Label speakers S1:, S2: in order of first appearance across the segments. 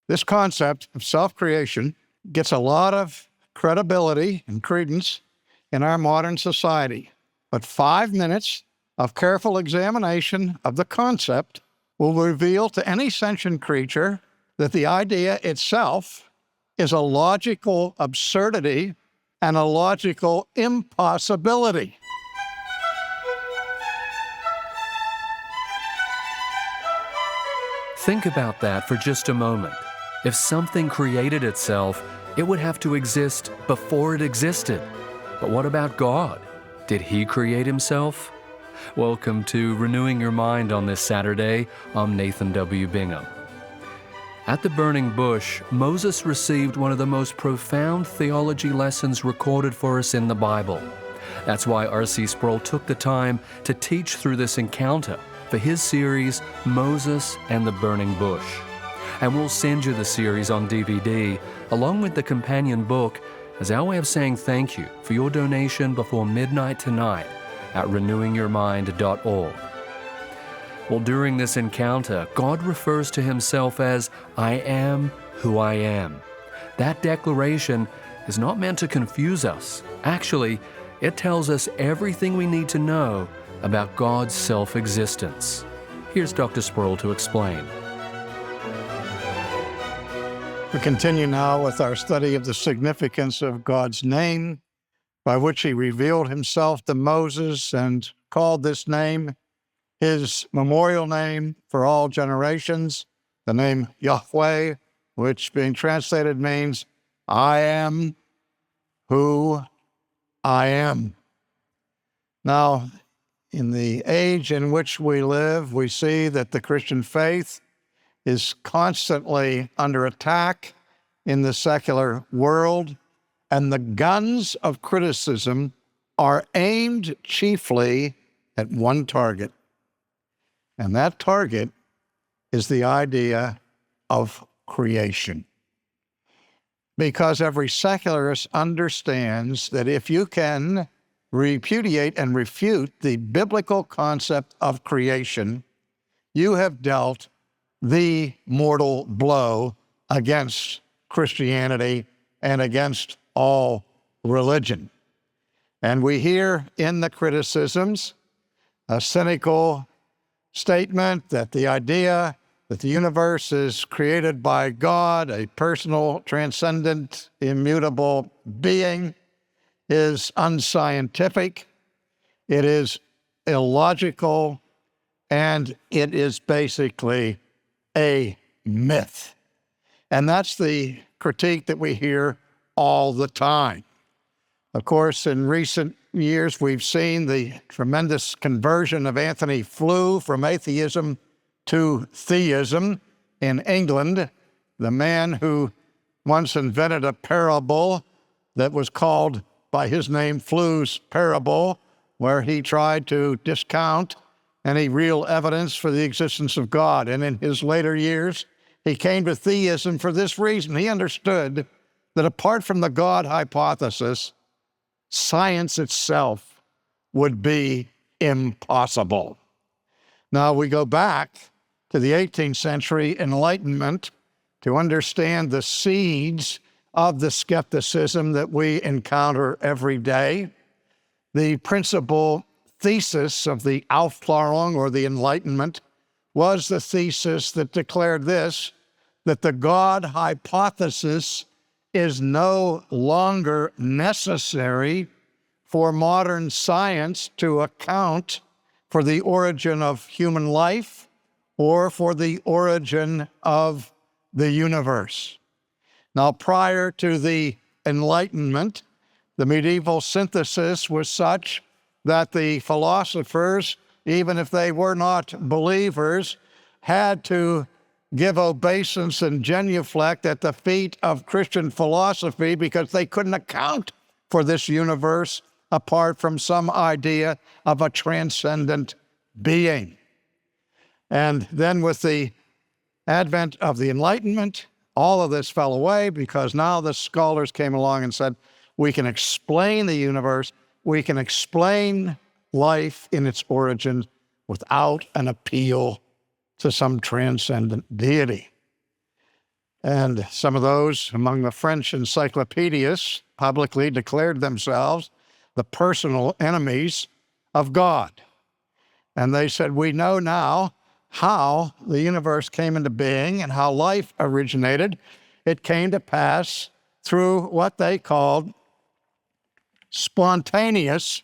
S1: This concept of self-creation gets a lot of credibility and credence in our modern society. But 5 minutes of careful examination of the concept will reveal to any sentient creature that the idea itself is a logical absurdity and a logical impossibility.
S2: Think about that for just a moment. If something created itself, it would have to exist before it existed. But what about God? Did He create Himself? Welcome to Renewing Your Mind on this Saturday. I'm Nathan W. Bingham. At the burning bush, Moses received one of the most profound theology lessons recorded for us in the Bible. That's why R.C. Sproul took the time to teach through this encounter for his series, Moses and the Burning Bush. And we'll send you the series on DVD, along with the companion book, as our way of saying thank you for your donation before midnight tonight at renewingyourmind.org. Well, during this encounter, God refers to Himself as, I am who I am. That declaration is not meant to confuse us. Actually, it tells us everything we need to know about God's self-existence. Here's Dr. Sproul to explain.
S1: We continue now with our study of the significance of God's name, by which He revealed Himself to Moses and called this name His memorial name for all generations, the name Yahweh, which being translated means, I am who I am. Now, in the age in which we live, we see that the Christian faith is constantly under attack in the secular world, and the guns of criticism are aimed chiefly at one target. And that target is the idea of creation. Because every secularist understands that if you can repudiate and refute the biblical concept of creation, you have dealt the mortal blow against Christianity and against all religion. And we hear in the criticisms a cynical statement that the idea that the universe is created by God, a personal, transcendent, immutable being, is unscientific, it is illogical, and it is basically a myth. And that's the critique that we hear all the time. Of course, in recent years, we've seen the tremendous conversion of Anthony Flew from atheism to theism in England, the man who once invented a parable that was called by his name Flew's parable, where he tried to discount any real evidence for the existence of God. And in his later years, he came to theism for this reason. He understood that apart from the God hypothesis, science itself would be impossible. Now we go back to the 18th century Enlightenment to understand the seeds of the skepticism that we encounter every day. The principal thesis of the Aufklärung, or the Enlightenment, was the thesis that declared this, that the God hypothesis is no longer necessary for modern science to account for the origin of human life or for the origin of the universe. Now, prior to the Enlightenment, the medieval synthesis was such that the philosophers, even if they were not believers, had to give obeisance and genuflect at the feet of Christian philosophy because they couldn't account for this universe apart from some idea of a transcendent being. And then with the advent of the Enlightenment, all of this fell away because now the scholars came along and said, we can explain the universe, we can explain life in its origins without an appeal to some transcendent deity. And some of those among the French encyclopedists publicly declared themselves the personal enemies of God. And they said, we know now how the universe came into being and how life originated. It came to pass through what they called spontaneous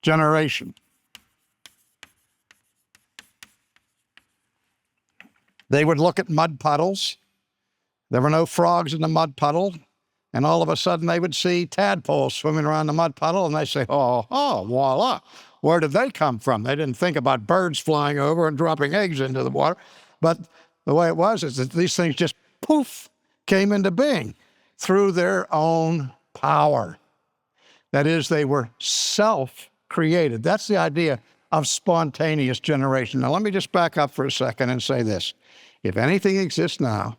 S1: generation. They would look at mud puddles. There were no frogs in the mud puddle. And all of a sudden they would see tadpoles swimming around the mud puddle, and they say, oh, voila. Where did they come from? They didn't think about birds flying over and dropping eggs into the water. But the way it was is that these things just, poof, came into being through their own power. That is, they were self-created. That's the idea of spontaneous generation. Now, let me just back up for a second and say this. If anything exists now,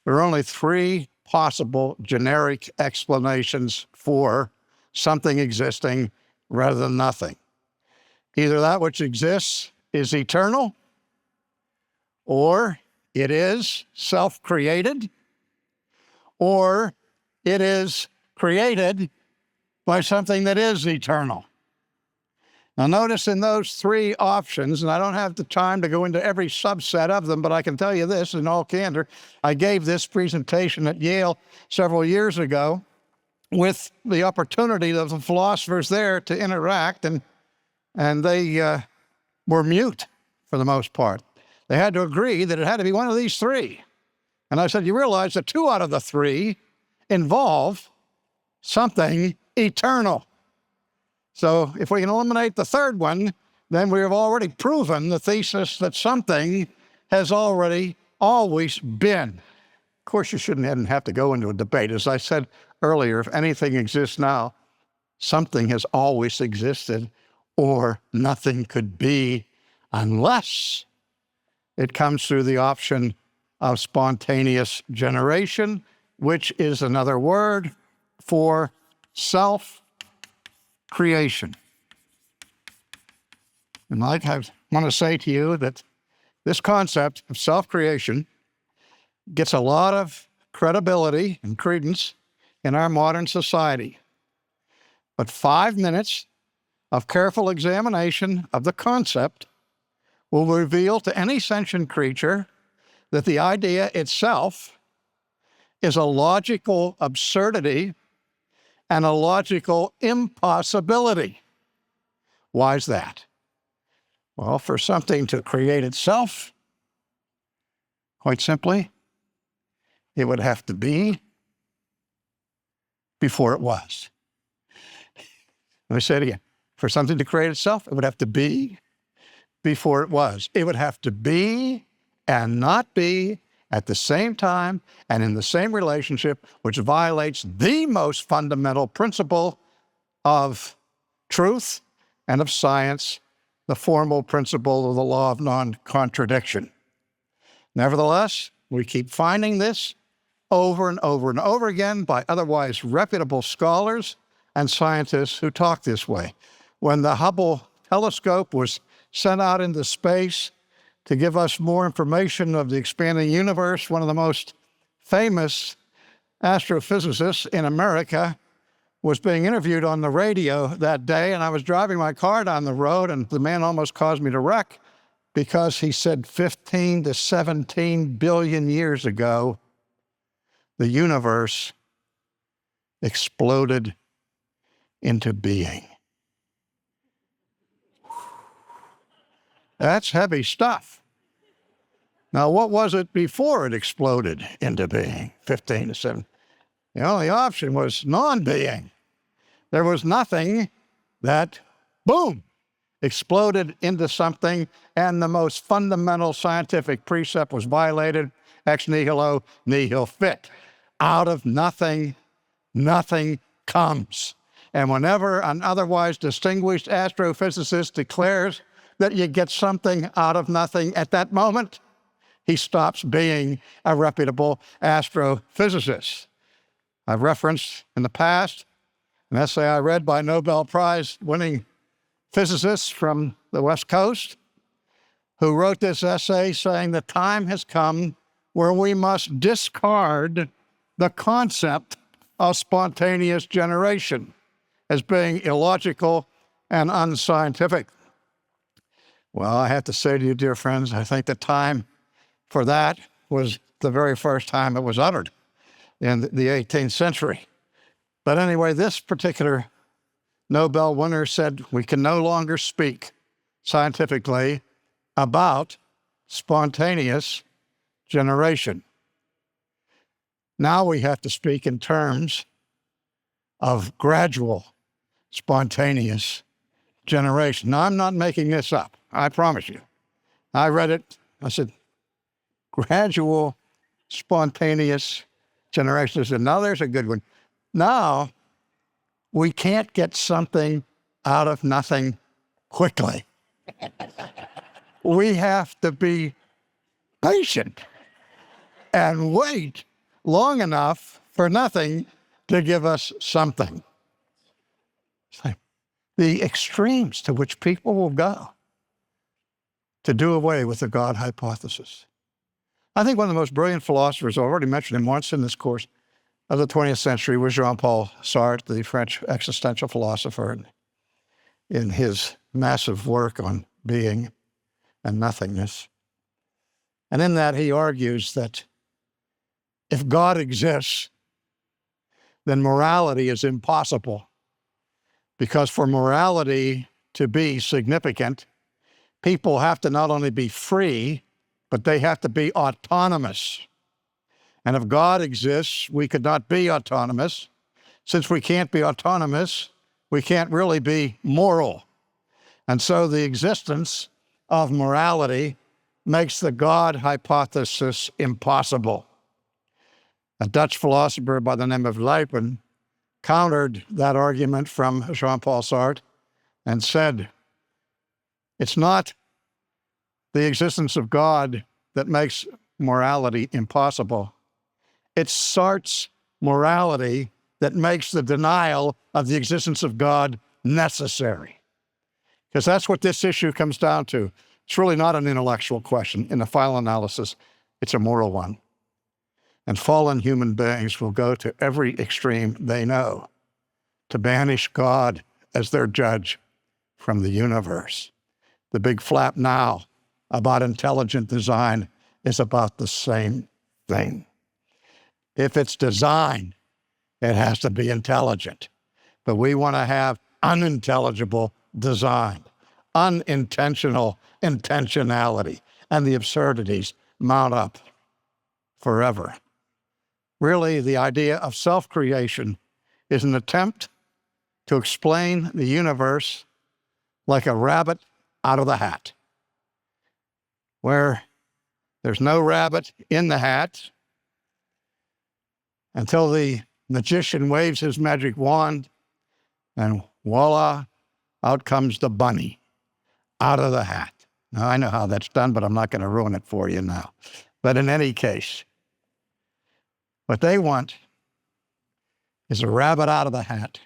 S1: there are only three possible generic explanations for something existing rather than nothing. Either that which exists is eternal, or it is self-created, or it is created by something that is eternal. Now notice in those three options, and I don't have the time to go into every subset of them, but I can tell you this in all candor. I gave this presentation at Yale several years ago with the opportunity of the philosophers there to interact, and they were mute for the most part. They had to agree that it had to be one of these three. And I said, you realize that two out of the three involve something eternal. So if we can eliminate the third one, then we have already proven the thesis that something has already always been. Of course, you shouldn't have to go into a debate. As I said earlier, if anything exists now, something has always existed, or nothing could be unless it comes through the option of spontaneous generation, which is another word for self-creation. And I want to say to you that this concept of self-creation gets a lot of credibility and credence in our modern society. But 5 minutes of careful examination of the concept will reveal to any sentient creature that the idea itself is a logical absurdity and a logical impossibility. Why is that? Well, for something to create itself, quite simply, it would have to be before it was. Let me say it again. For something to create itself, it would have to be before it was. It would have to be and not be at the same time and in the same relationship, which violates the most fundamental principle of truth and of science, the formal principle of the law of non-contradiction. Nevertheless, we keep finding this over and over and over again by otherwise reputable scholars and scientists who talk this way. When the Hubble telescope was sent out into space to give us more information of the expanding universe, one of the most famous astrophysicists in America was being interviewed on the radio that day, and I was driving my car down the road, and the man almost caused me to wreck because he said 15 to 17 billion years ago, the universe exploded into being. That's heavy stuff. Now, what was it before it exploded into being? 15 to 7. The only option was non-being. There was nothing that, boom, exploded into something, and the most fundamental scientific precept was violated, ex nihilo nihil fit. Out of nothing, nothing comes. And whenever an otherwise distinguished astrophysicist declares that you get something out of nothing at that moment, he stops being a reputable astrophysicist. I've referenced in the past an essay I read by Nobel Prize winning physicists from the West Coast who wrote this essay saying the time has come where we must discard the concept of spontaneous generation as being illogical and unscientific. Well, I have to say to you, dear friends, I think the time for that was the very first time it was uttered in the 18th century. But anyway, this particular Nobel winner said we can no longer speak scientifically about spontaneous generation. Now we have to speak in terms of gradual spontaneous generation. Now, I'm not making this up, I promise you. I read it, I said, gradual spontaneous generation. I said, now there's a good one. Now, we can't get something out of nothing quickly. We have to be patient and wait long enough for nothing to give us something. The extremes to which people will go to do away with the God hypothesis. I think one of the most brilliant philosophers, I've already mentioned him once in this course, of the 20th century was Jean-Paul Sartre, the French existential philosopher, in his massive work on being and nothingness. And in that, he argues that if God exists, then morality is impossible. Because for morality to be significant, people have to not only be free, but they have to be autonomous. And if God exists, we could not be autonomous. Since we can't be autonomous, we can't really be moral. And so the existence of morality makes the God hypothesis impossible. A Dutch philosopher by the name of Leibniz countered that argument from Jean-Paul Sartre and said, it's not the existence of God that makes morality impossible. It's Sartre's morality that makes the denial of the existence of God necessary. Because that's what this issue comes down to. It's really not an intellectual question. In the final analysis, it's a moral one. And fallen human beings will go to every extreme they know to banish God as their judge from the universe. The big flap now about intelligent design is about the same thing. If it's design, it has to be intelligent. But we want to have unintelligible design, unintentional intentionality, and the absurdities mount up forever. Really, the idea of self-creation is an attempt to explain the universe like a rabbit out of the hat, where there's no rabbit in the hat until the magician waves his magic wand, and voila, out comes the bunny out of the hat. Now, I know how that's done, but I'm not going to ruin it for you now. But in any case, what they want is a rabbit out of the hat,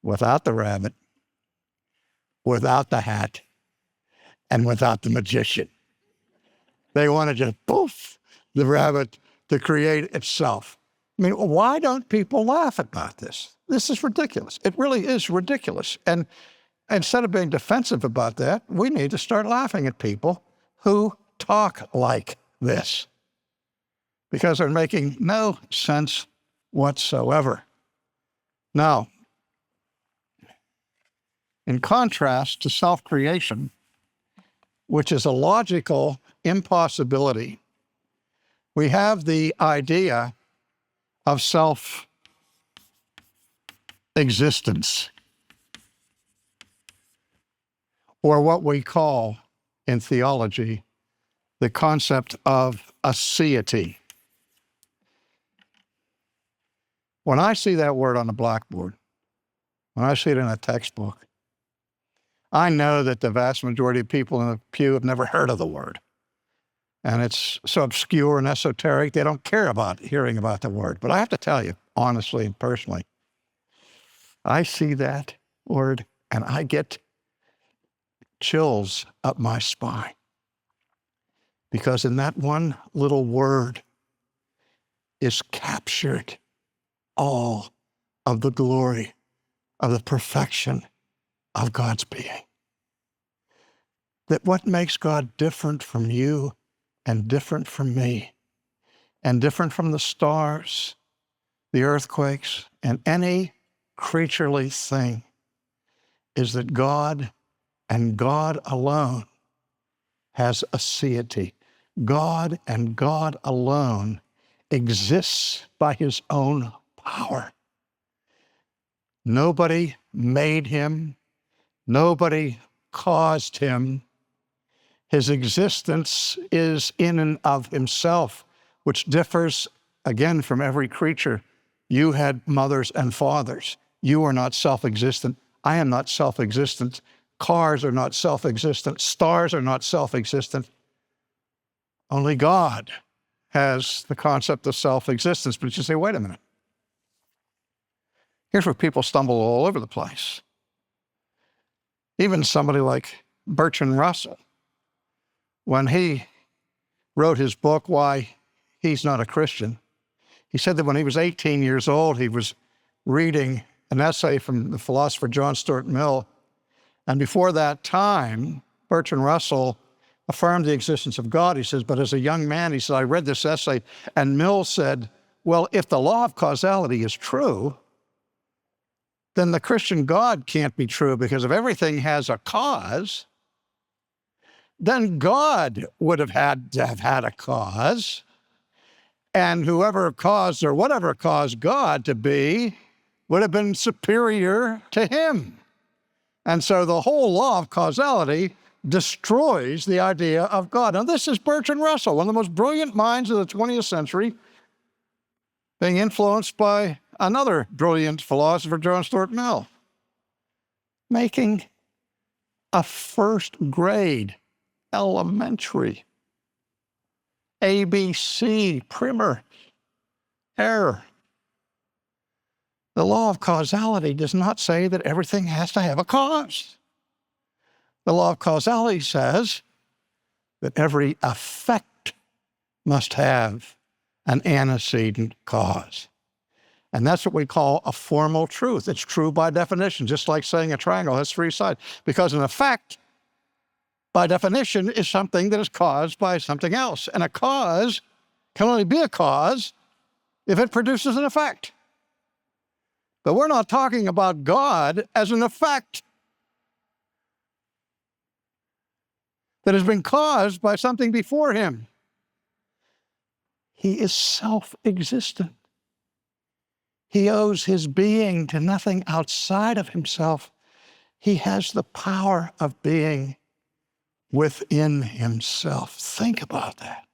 S1: without the rabbit, without the hat, and without the magician. They want to just poof the rabbit to create itself. I mean, why don't people laugh about this? This is ridiculous. It really is ridiculous. And instead of being defensive about that, we need to start laughing at people who talk like this, because they're making no sense whatsoever. Now, in contrast to self-creation, which is a logical impossibility, we have the idea of self-existence, or what we call in theology the concept of aseity. When I see that word on the blackboard, when I see it in a textbook, I know that the vast majority of people in the pew have never heard of the word. And it's so obscure and esoteric, they don't care about hearing about the word. But I have to tell you, honestly and personally, I see that word and I get chills up my spine. Because in that one little word is captured all of the glory of the perfection of God's being. That what makes God different from you and different from me and different from the stars, the earthquakes, and any creaturely thing is that God and God alone has aseity. God and God alone exists by his own power. Nobody made him. Nobody caused him. His existence is in and of himself, which differs, again, from every creature. You had mothers and fathers. You are not self-existent. I am not self-existent. Cars are not self-existent. Stars are not self-existent. Only God has the concept of self-existence. But you say, wait a minute. Here's where people stumble all over the place. Even somebody like Bertrand Russell, when he wrote his book, Why He's Not a Christian, he said that when he was 18 years old, he was reading an essay from the philosopher John Stuart Mill. And before that time, Bertrand Russell affirmed the existence of God. He says, but as a young man, he said, I read this essay, and Mill said, well, if the law of causality is true, then the Christian God can't be true, because if everything has a cause, then God would have had to have had a cause, and whoever caused or whatever caused God to be would have been superior to him. And so the whole law of causality destroys the idea of God. Now, this is Bertrand Russell, one of the most brilliant minds of the 20th century, being influenced by another brilliant philosopher, John Stuart Mill, making a first grade elementary ABC primer error. The law of causality does not say that everything has to have a cause. The law of causality says that every effect must have an antecedent cause. And that's what we call a formal truth. It's true by definition, just like saying a triangle has three sides. Because an effect, by definition, is something that is caused by something else. And a cause can only be a cause if it produces an effect. But we're not talking about God as an effect that has been caused by something before him. He is self-existent. He owes his being to nothing outside of himself. He has the power of being within himself. Think about that.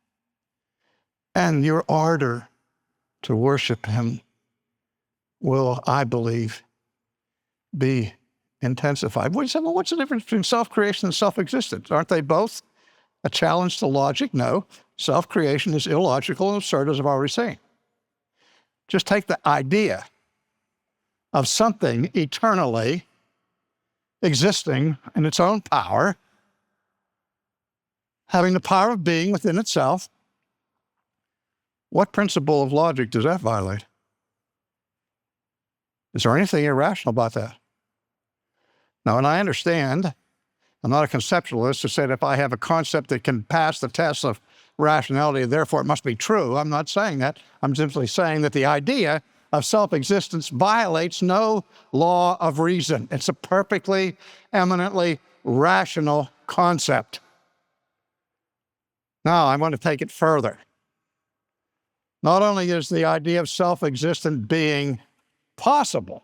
S1: And your ardor to worship him will, I believe, be intensified. What's the difference between self-creation and self-existence? Aren't they both a challenge to logic? No. Self-creation is illogical and absurd, as I've already said. Just take the idea of something eternally existing in its own power, having the power of being within itself. What principle of logic does that violate? Is there anything irrational about that? Now, and I understand, I'm not a conceptualist to say that if I have a concept that can pass the test of rationality, therefore it must be true. I'm not saying that. I'm simply saying that the idea of self-existence violates no law of reason. It's a perfectly, eminently rational concept. Now, I want to take it further. Not only is the idea of self-existent being possible,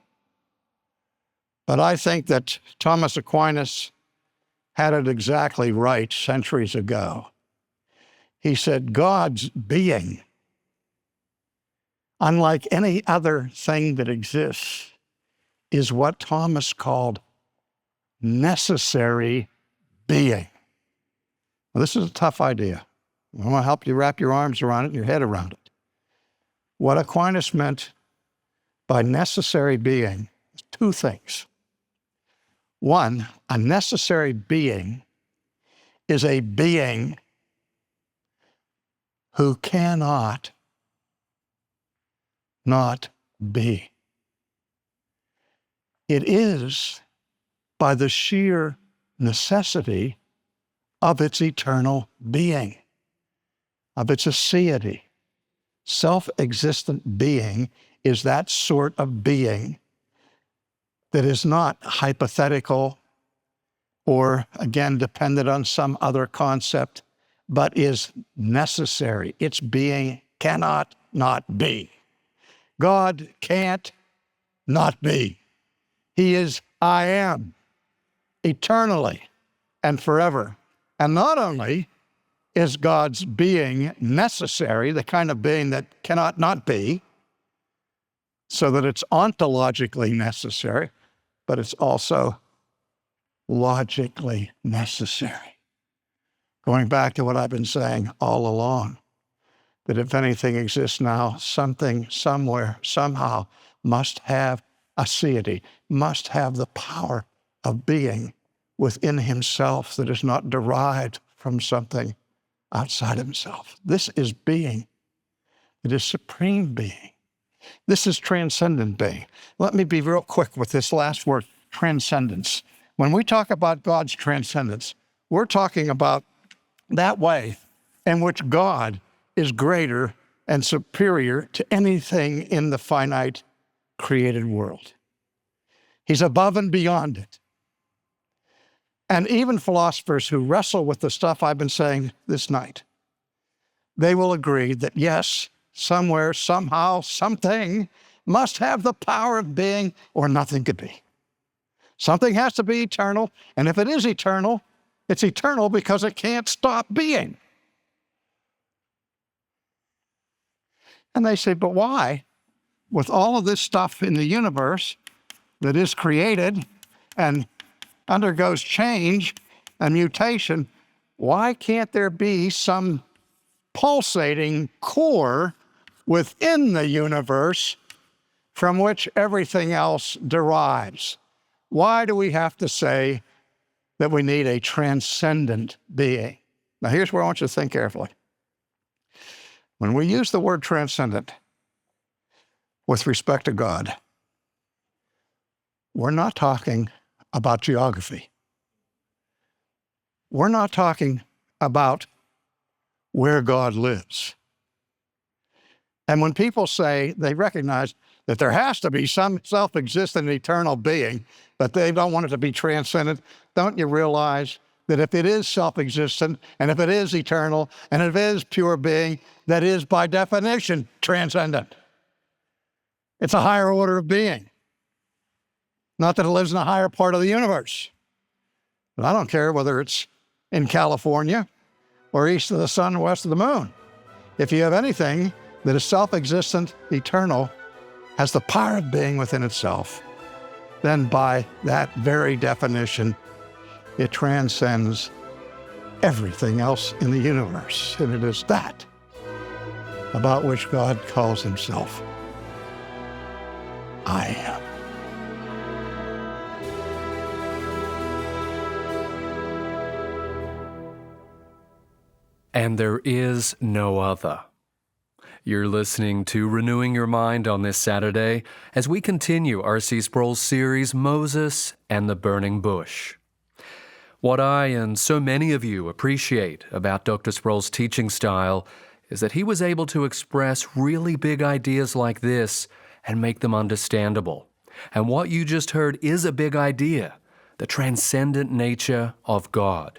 S1: but I think that Thomas Aquinas had it exactly right centuries ago. He said, God's being, unlike any other thing that exists, is what Thomas called necessary being. Now, this is a tough idea. I want to help you wrap your arms around it and your head around it. What Aquinas meant by necessary being is two things. One, a necessary being is a being who cannot not be. It is by the sheer necessity of its eternal being, of its aseity. Self-existent being is that sort of being that is not hypothetical or, again, dependent on some other concept, but is necessary. Its being cannot not be. God can't not be. He is I am, eternally and forever. And not only is God's being necessary, the kind of being that cannot not be, so that it's ontologically necessary, but it's also logically necessary. Going back to what I've been saying all along, that if anything exists now, something, somewhere, somehow must have aseity, must have the power of being within himself that is not derived from something outside himself. This is being. It is supreme being. This is transcendent being. Let me be real quick with this last word, transcendence. When we talk about God's transcendence, we're talking about that way in which God is greater and superior to anything in the finite created world. He's above and beyond it. And even philosophers who wrestle with the stuff I've been saying this night, they will agree that yes, somewhere, somehow, something must have the power of being or nothing could be. Something has to be eternal, and if it is eternal, it's eternal because it can't stop being. And they say, but why? With all of this stuff in the universe that is created and undergoes change and mutation, why can't there be some pulsating core within the universe from which everything else derives? Why do we have to say that we need a transcendent being? Now, here's where I want you to think carefully. When we use the word transcendent with respect to God, we're not talking about geography. We're not talking about where God lives. And when people say they recognize that there has to be some self-existent eternal being, but they don't want it to be transcendent, don't you realize that if it is self-existent, and if it is eternal, and if it is pure being, that is by definition transcendent? It's a higher order of being. Not that it lives in a higher part of the universe. But I don't care whether it's in California or east of the sun, west of the moon. If you have anything that is self-existent, eternal, has the power of being within itself, then by that very definition, it transcends everything else in the universe. And it is that about which God calls himself I am.
S2: And there is no other. You're listening to Renewing Your Mind on this Saturday as we continue R.C. Sproul's series, Moses and the Burning Bush. What I and so many of you appreciate about Dr. Sproul's teaching style is that he was able to express really big ideas like this and make them understandable. And what you just heard is a big idea, the transcendent nature of God.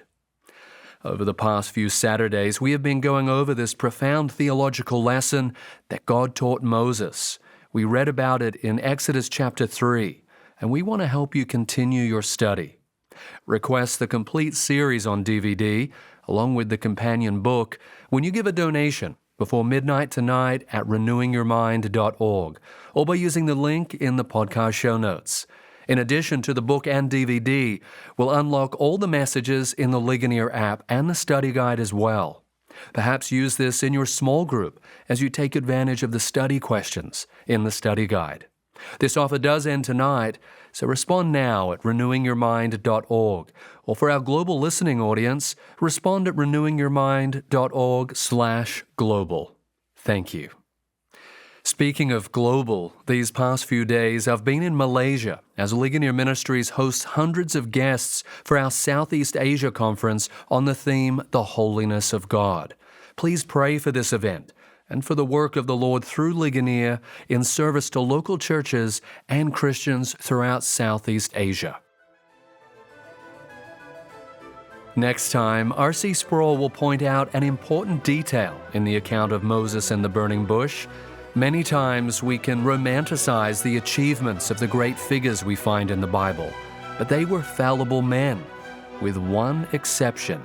S2: Over the past few Saturdays, we have been going over this profound theological lesson that God taught Moses. We read about it in Exodus chapter 3, and we want to help you continue your study. Request the complete series on DVD, along with the companion book, when you give a donation before midnight tonight at renewingyourmind.org, or by using the link in the podcast show notes. In addition to the book and DVD, we'll unlock all the messages in the Ligonier app and the study guide as well. Perhaps use this in your small group as you take advantage of the study questions in the study guide. This offer does end tonight, so respond now at renewingyourmind.org. Or for our global listening audience, respond at renewingyourmind.org/global. Thank you. Speaking of global, these past few days I've been in Malaysia as Ligonier Ministries hosts hundreds of guests for our Southeast Asia conference on the theme, The Holiness of God. Please pray for this event and for the work of the Lord through Ligonier in service to local churches and Christians throughout Southeast Asia. Next time, R.C. Sproul will point out an important detail in the account of Moses and the burning bush. Many times we can romanticize the achievements of the great figures we find in the Bible, but they were fallible men, with one exception.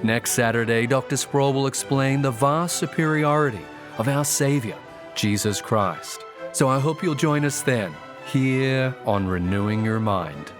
S2: Next Saturday, Dr. Sproul will explain the vast superiority of our Savior, Jesus Christ. So I hope you'll join us then, here on Renewing Your Mind.